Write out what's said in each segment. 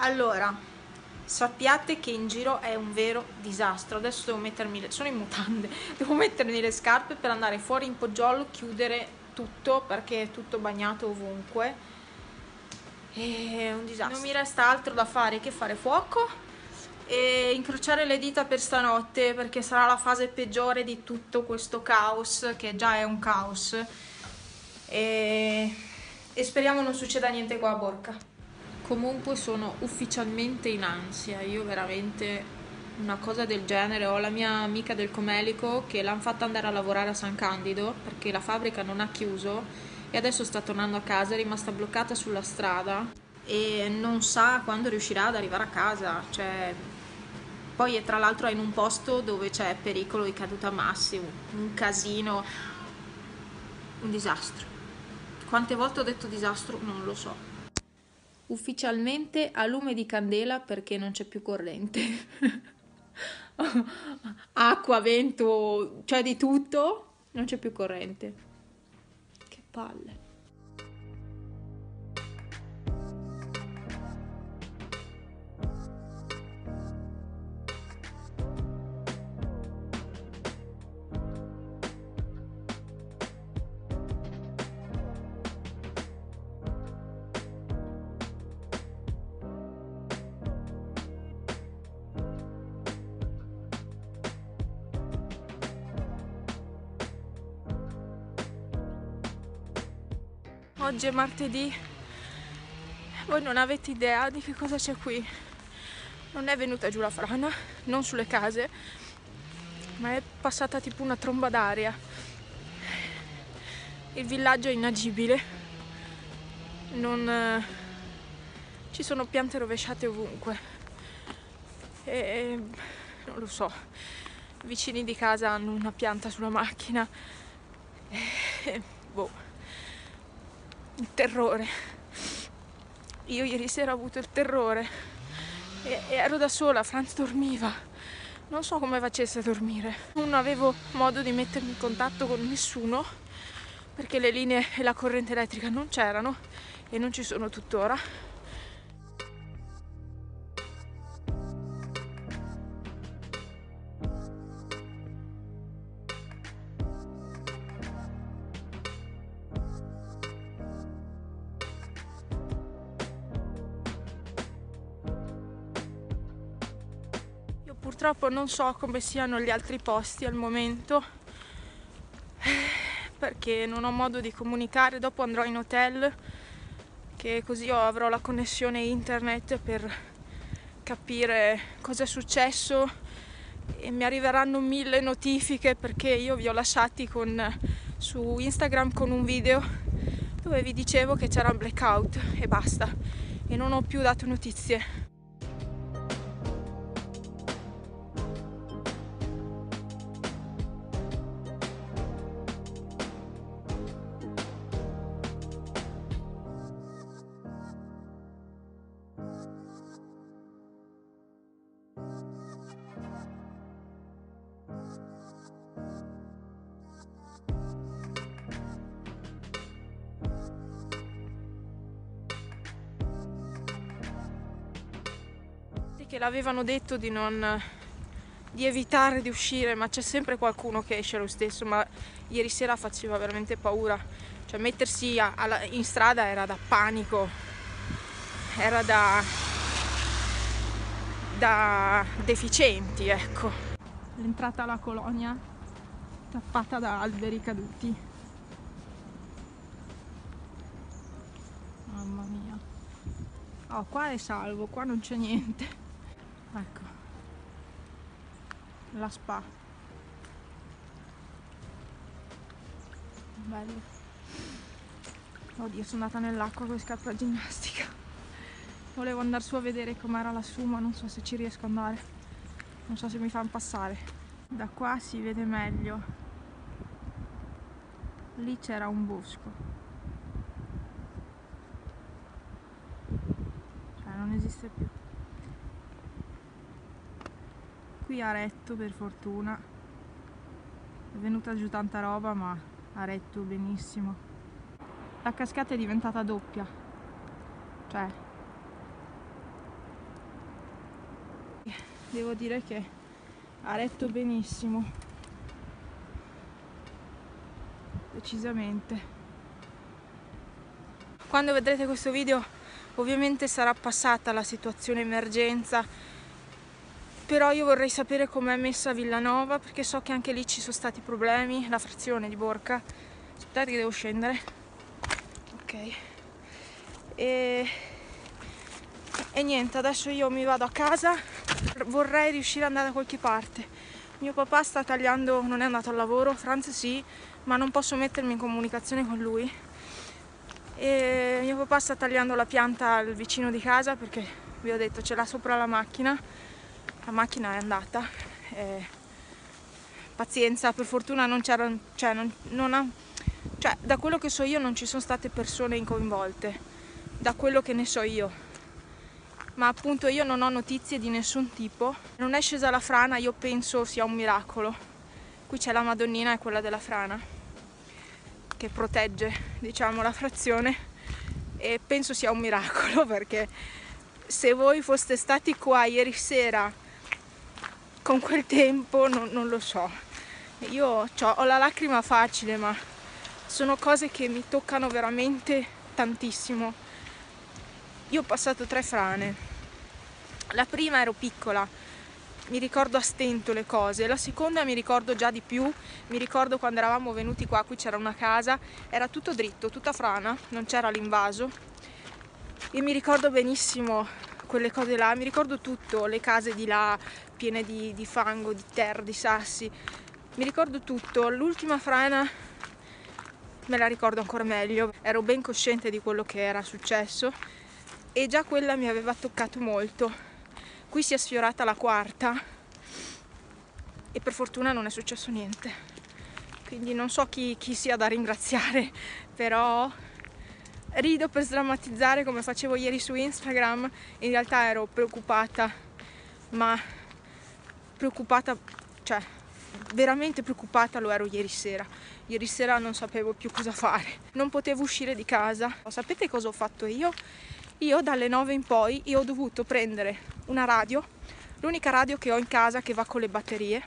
Allora, sappiate che in giro è un vero disastro. Adesso devo mettermi sono in mutande, devo mettermi le scarpe per andare fuori in poggiolo, chiudere tutto perché è tutto bagnato ovunque. È un disastro. Non mi resta altro da fare che fare fuoco e incrociare le dita per stanotte, perché sarà la fase peggiore di tutto questo caos, che già è un caos. E speriamo non succeda niente qua a Borca. Comunque sono ufficialmente in ansia, io veramente una cosa del genere. Ho la mia amica del Comelico che l'hanno fatta andare a lavorare a San Candido perché la fabbrica non ha chiuso e adesso sta tornando a casa, è rimasta bloccata sulla strada e non sa quando riuscirà ad arrivare a casa, cioè poi è tra l'altro è in un posto dove c'è pericolo di caduta massimo, un casino, un disastro. Quante volte ho detto disastro non lo so. Ufficialmente a lume di candela perché non c'è più corrente. Acqua, vento, cioè di tutto, non c'è più corrente. Che palle. Oggi è martedì, voi non avete idea di che cosa c'è qui. Non è venuta giù la frana, non sulle case, ma è passata tipo una tromba d'aria. Il villaggio è inagibile, non ci sono piante rovesciate ovunque e non lo so, i vicini di casa hanno una pianta sulla macchina e boh. Il terrore. Io ieri sera ho avuto il terrore e ero da sola, Franz dormiva. Non so come facesse a dormire. Non avevo modo di mettermi in contatto con nessuno perché le linee e la corrente elettrica non c'erano e non ci sono tuttora. Purtroppo non so come siano gli altri posti al momento perché non ho modo di comunicare. Dopo andrò in hotel, che così avrò la connessione internet per capire cosa è successo e mi arriveranno 1000 notifiche perché io vi ho lasciati su Instagram con un video dove vi dicevo che c'era un blackout e basta, e non ho più dato notizie. Che l'avevano detto di evitare di uscire, ma c'è sempre qualcuno che esce lo stesso. Ma ieri sera faceva veramente paura, cioè mettersi in strada era da panico, era da deficienti, ecco. L'entrata alla colonia tappata da alberi caduti, mamma mia. Oh, qua è salvo, qua non c'è niente. Ecco, la spa. Bello. Oddio, sono andata nell'acqua con le scarpe da ginnastica. Volevo andare su a vedere com'era lassù, ma non so se ci riesco ad andare. Non so se mi fanno passare. Da qua si vede meglio. Lì c'era un bosco. Cioè, non esiste più. Qui ha retto, per fortuna. È venuta giù tanta roba, ma ha retto benissimo. La cascata è diventata doppia. Cioè, Devo dire che ha retto benissimo, decisamente. Quando vedrete questo video ovviamente sarà passata la situazione emergenza, però io vorrei sapere com'è messa Villanova, perché so che anche lì ci sono stati problemi, la frazione di Borca. Aspettate che devo scendere. Ok. E niente, adesso io mi vado a casa, vorrei riuscire ad andare da qualche parte. Mio papà sta tagliando, non è andato al lavoro, Franz sì, ma non posso mettermi in comunicazione con lui. E mio papà sta tagliando la pianta al vicino di casa perché vi ho detto ce l'ha sopra la macchina è andata. Pazienza, per fortuna non c'era, da quello che so io non ci sono state persone coinvolte, da quello che ne so io. Ma appunto io non ho notizie di nessun tipo. Non è scesa la frana, io penso sia un miracolo. Qui c'è la Madonnina, è quella della frana, che protegge, diciamo, la frazione, e penso sia un miracolo, perché se voi foste stati qua ieri sera con quel tempo non lo so. Io ho la lacrima facile, ma sono cose che mi toccano veramente tantissimo. Io ho passato 3 frane. La prima ero piccola, mi ricordo a stento le cose, la seconda mi ricordo già di più, mi ricordo quando eravamo venuti qua, qui c'era una casa, era tutto dritto, tutta frana, non c'era l'invaso, e mi ricordo benissimo quelle cose là, mi ricordo tutto, le case di là piene di fango, di terra, di sassi, mi ricordo tutto. L'ultima frana me la ricordo ancora meglio, ero ben cosciente di quello che era successo e già quella mi aveva toccato molto. Qui si è sfiorata la quarta e per fortuna non è successo niente, quindi non so chi sia da ringraziare, però rido per sdrammatizzare come facevo ieri su Instagram. In realtà ero preoccupata, ma preoccupata, cioè veramente preoccupata lo ero ieri sera. Ieri sera non sapevo più cosa fare, non potevo uscire di casa. Sapete cosa ho fatto io? Io dalle 9 in poi ho dovuto prendere una radio, l'unica radio che ho in casa che va con le batterie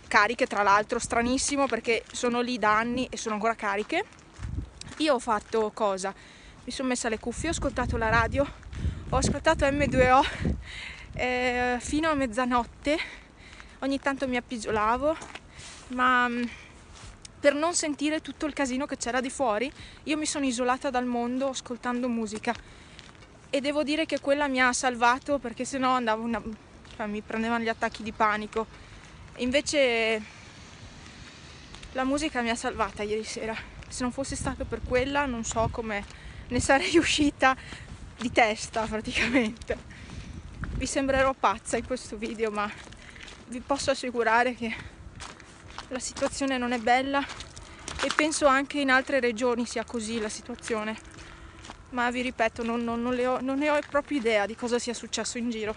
cariche, tra l'altro stranissimo perché sono lì da anni e sono ancora cariche. Io ho fatto cosa? Mi sono messa le cuffie, ho ascoltato la radio, ho ascoltato M2O fino a mezzanotte, ogni tanto mi appisolavo, ma per non sentire tutto il casino che c'era di fuori, io mi sono isolata dal mondo ascoltando musica, e devo dire che quella mi ha salvato, perché sennò andavo mi prendevano gli attacchi di panico. Invece la musica mi ha salvata ieri sera. Se non fosse stato per quella non so come ne sarei uscita di testa praticamente. Vi sembrerò pazza in questo video, ma vi posso assicurare che la situazione non è bella e penso anche in altre regioni sia così la situazione, ma vi ripeto non ne ho proprio idea di cosa sia successo in giro.